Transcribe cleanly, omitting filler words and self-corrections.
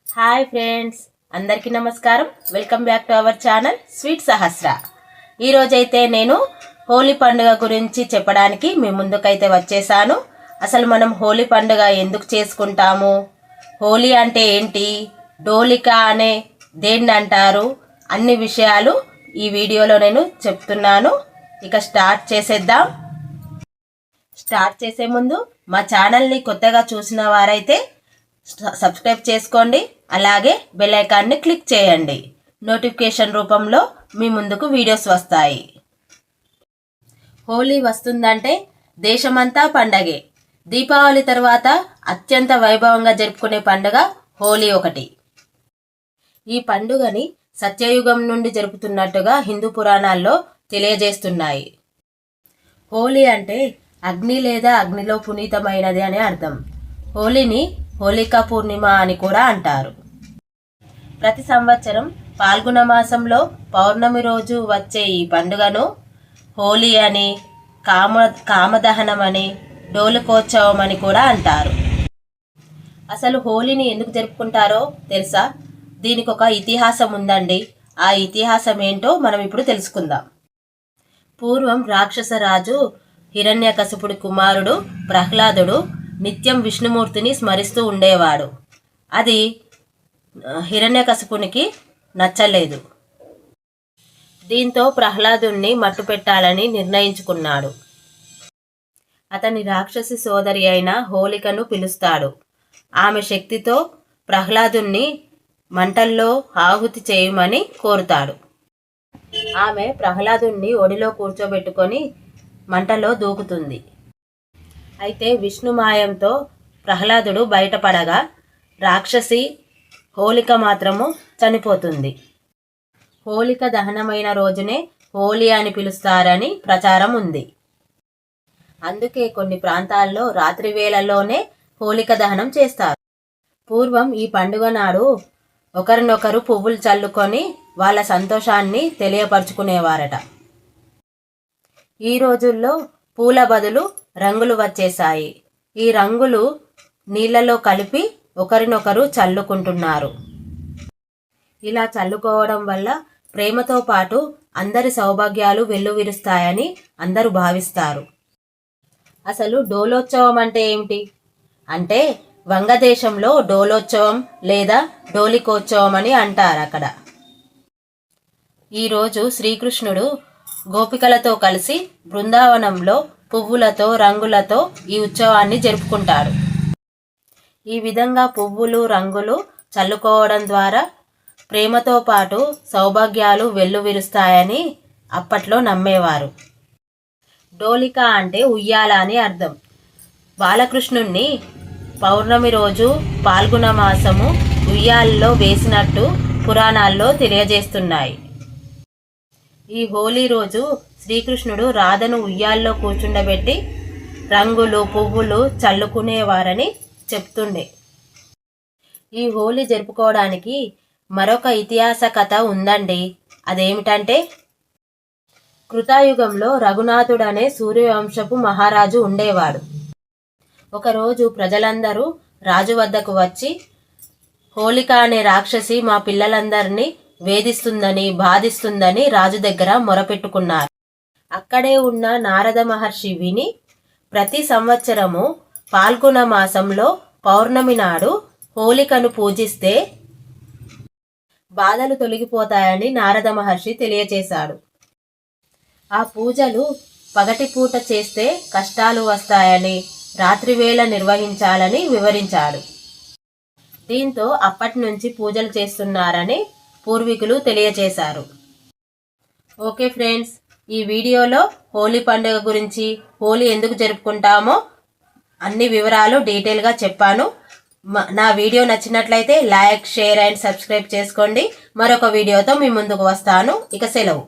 Hi friends, అందరికీ నమస్కారం. Welcome back to our channel sweet Sahasra. ఈరోజైతే నేను హోలీ పండుగ గురించి చెప్పడానికి మీ ముందుకైతే వచ్చేసాను. అసలు మనం హోలీ పండుగ ఎందుకు చేసుకుంటాము, హోలీ అంటే ఏంటి, డోలికా అనే దేన్ని అంటారు, అన్ని విషయాలు ఈ వీడియోలో నేను చెప్తున్నాను. ఇక స్టార్ట్ చేసేద్దాం. స్టార్ట్ చేసే ముందు మా ఛానల్ని కొత్తగా చూసిన వారైతే సబ్స్క్రైబ్ చేసుకోండి, అలాగే బెల్ ఐకాన్ని క్లిక్ చేయండి. నోటిఫికేషన్ రూపంలో మీ ముందుకు వీడియోస్ వస్తాయి. హోలీ వస్తుందంటే దేశమంతా పండగే. దీపావళి తర్వాత అత్యంత వైభవంగా జరుపుకునే పండుగ హోలీ ఒకటి. ఈ పండుగని సత్యయుగం నుండి జరుపుతున్నట్టుగా హిందూ పురాణాల్లో తెలియజేస్తున్నాయి. హోలీ అంటే అగ్ని లేదా అగ్నిలో పునీతమైనది అని అర్థం. హోలీని హోలికా పూర్ణిమ అని కూడా అంటారు. ప్రతి సంవత్సరం పాల్గొన మాసంలో పౌర్ణమి రోజు వచ్చే ఈ పండుగను హోలీ అని, కామదహనం అని, డోలుకోత్సవం అని కూడా అంటారు. అసలు హోలీని ఎందుకు జరుపుకుంటారో తెలుసా? దీనికి ఒక ఇతిహాసం ఉందండి. ఆ ఇతిహాసం ఏంటో మనం ఇప్పుడు తెలుసుకుందాం. పూర్వం రాక్షస రాజు హిరణ్యకశిపుడి కుమారుడు ప్రహ్లాదుడు నిత్యం విష్ణుమూర్తిని స్మరిస్తూ ఉండేవాడు. అది హిరణ్యకశిపునికి నచ్చలేదు. దీంతో ప్రహ్లాదుణ్ణి మట్టుపెట్టాలని నిర్ణయించుకున్నాడు. అతని రాక్షసి సోదరి అయిన హోలికను పిలుస్తాడు. ఆమె శక్తితో ప్రహ్లాదుణ్ణి మంటల్లో ఆహుతి చేయమని కోరుతాడు. ఆమె ప్రహ్లాదుణ్ణి ఒడిలో కూర్చోబెట్టుకొని మంటలో దూకుతుంది. అయితే విష్ణుమాయంతో ప్రహ్లాదుడు బయటపడగా రాక్షసి హోలిక మాత్రము చనిపోతుంది. హోలిక దహనమైన రోజునే హోలీ అని పిలుస్తారని ప్రచారం ఉంది. అందుకే కొన్ని ప్రాంతాల్లో రాత్రి వేళల్లోనే హోలిక దహనం చేస్తారు. పూర్వం ఈ పండుగ నాడు ఒకరినొకరు పువ్వులు చల్లుకొని వాళ్ళ సంతోషాన్ని తెలియపరుచుకునేవారట. ఈ రోజుల్లో పూల బదులు రంగులు వచ్చేసాయి. ఈ రంగులు నీళ్ళలో కలిపి ఒకరినొకరు చల్లుకుంటున్నారు. ఇలా చల్లుకోవడం వల్ల ప్రేమతో పాటు అందరి సౌభాగ్యాలు వెల్లువిరుస్తాయని అందరూ భావిస్తారు. అసలు డోలోత్సవం అంటే ఏమిటి అంటే, వంగదేశంలో డోలోత్సవం లేదా డోలికోత్సవం అని అంటారు. అక్కడ ఈరోజు శ్రీకృష్ణుడు గోపికలతో కలిసి బృందావనంలో పువ్వులతో రంగులతో ఈ ఉత్సవాన్ని జరుపుకుంటాడు. ఈ విధంగా పువ్వులు రంగులు చల్లుకోవడం ద్వారా ప్రేమతో పాటు సౌభాగ్యాలు వెల్లువిరుస్తాయని అప్పట్లో నమ్మేవారు. డోలికా అంటే ఉయ్యాల అని అర్థం. బాలకృష్ణుణ్ణి పౌర్ణమి రోజు పాల్గొన మాసము ఉయ్యాలలో వేసినట్టు పురాణాల్లో తెలియజేస్తున్నాయి. ఈ హోలీ రోజు శ్రీకృష్ణుడు రాధను ఉయ్యాల్లో కూర్చుండబెట్టి రంగులు పువ్వులు చల్లుకునేవారని చెప్తుండే. ఈ హోలీ జరుపుకోవడానికి మరొక ఇతిహాస కథ ఉందండి. అదేమిటంటే, కృతాయుగంలో రఘునాథుడు అనే సూర్యవంశపు మహారాజు ఉండేవాడు. ఒకరోజు ప్రజలందరూ రాజు వద్దకు వచ్చి, హోలిక అనే రాక్షసి మా పిల్లలందరినీ వేధిస్తుందని బాధిస్తుందని రాజు దగ్గర మొరపెట్టుకున్నారు. అక్కడే ఉన్న నారద మహర్షి విని ప్రతి సంవత్సరము పాల్గొన మాసంలో పౌర్ణమి నాడు హోలికను పూజిస్తే బాధలు తొలగిపోతాయని నారద మహర్షి తెలియచేశాడు. ఆ పూజలు పగటిపూట చేస్తే కష్టాలు వస్తాయని, రాత్రివేళ నిర్వహించాలని వివరించాడు. దీంతో అప్పటి నుంచి పూజలు చేస్తున్నారని పూర్వీకులు తెలియచేశారు. ఓకే ఫ్రెండ్స్, ఈ వీడియోలో హోలీ పండుగ గురించి, హోలీ ఎందుకు జరుపుకుంటామో అన్ని వివరాలు డీటెయిల్గా చెప్పాను. నా వీడియో నచ్చినట్లయితే లైక్, షేర్ అండ్ సబ్స్క్రైబ్ చేసుకోండి. మరొక వీడియోతో మీ ముందుకు వస్తాను. ఇక సెలవు.